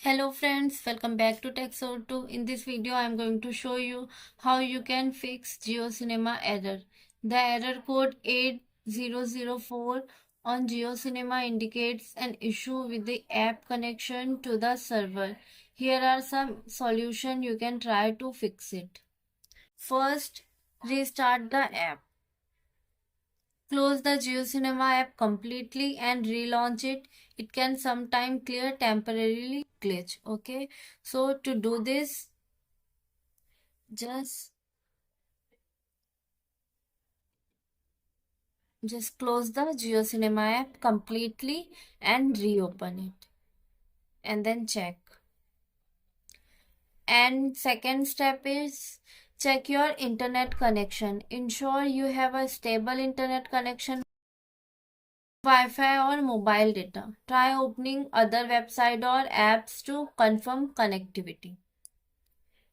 Hello friends, welcome back to Tech2. In this video, I am going to show you how you can fix Jio Cinema error. The error code 8004 on Jio Cinema indicates an issue with the app connection to the server. Here are some solutions you can try to fix it. First, restart the app. Close the Jio Cinema app completely and relaunch it. It can sometimes clear temporarily glitch. Okay, so to do this, just close the Jio Cinema app completely and reopen it, and then check. And second step is check your internet connection. Ensure you have a stable internet connection, Wi-Fi or mobile data. Try opening other website or apps to confirm connectivity.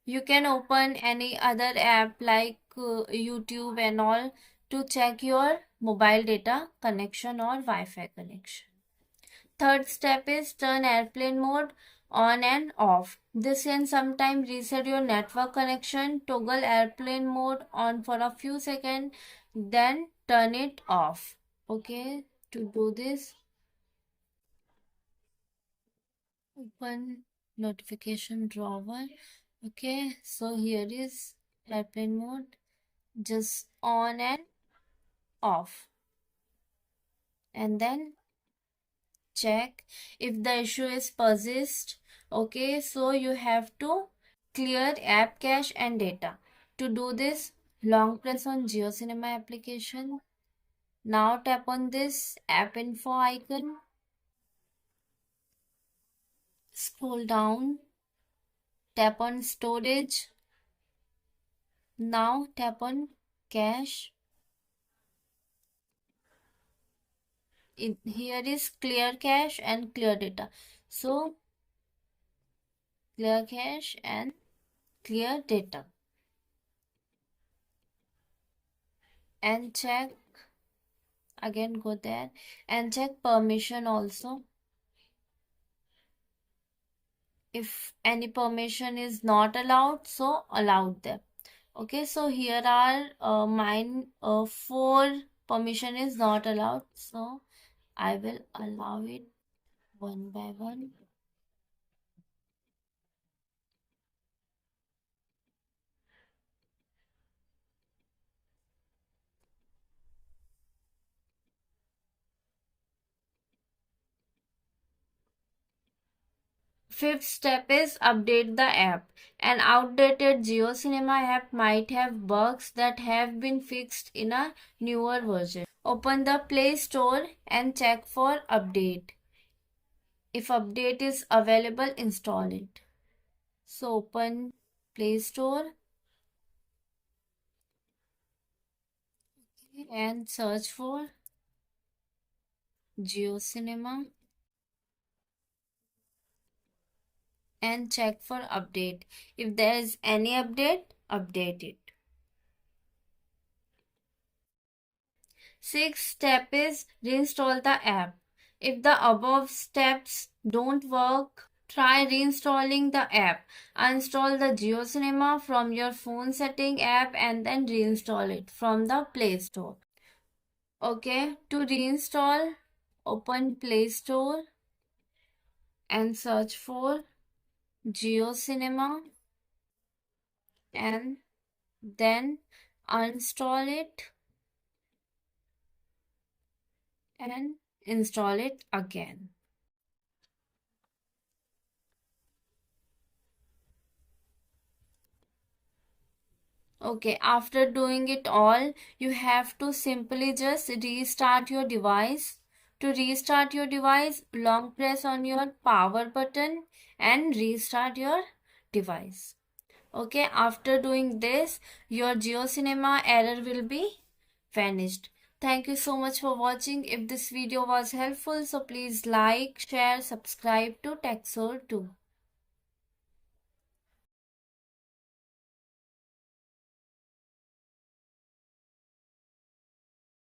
You can open any other app like YouTube and all to check your mobile data connection or Wi-Fi connection. Third step is turn airplane mode on and off. This can sometimes reset your network connection. Toggle airplane mode on for a few seconds, then turn it off. Okay, to do this, open notification drawer. Okay, so here is airplane mode, just on and off, and then check if the issue is persist. Okay, so you have to clear app cache and data. To do this, long press on Jio Cinema application. Now tap on this app info icon, scroll down, tap on storage. Now tap on cache. Here is clear cache and clear data. So clear cache and clear data, and check again, go there and check permission also. If any permission is not allowed, so allowed them. Okay, so here are mine 4 permission is not allowed, so I will allow it one by one. Fifth step is update the app. An outdated Jio Cinema app might have bugs that have been fixed in a newer version. Open the Play Store and check for update. If update is available, install it. So open Play Store and search for Jio Cinema and check for update. If there is any update, update it. Sixth step is reinstall the app. If the above steps don't work, try reinstalling the app. Uninstall the Jio Cinema from your phone setting app and then reinstall it from the Play Store. Okay, to reinstall, open Play Store and search for Jio Cinema and then uninstall it and install it again. Okay, after doing it all, you have to simply just restart your device. To restart your device, long press on your power button and restart your device. Okay, after doing this, your Jio Cinema error will be vanished. Thank you so much for watching. If this video was helpful, so please like, share, subscribe to Tech2.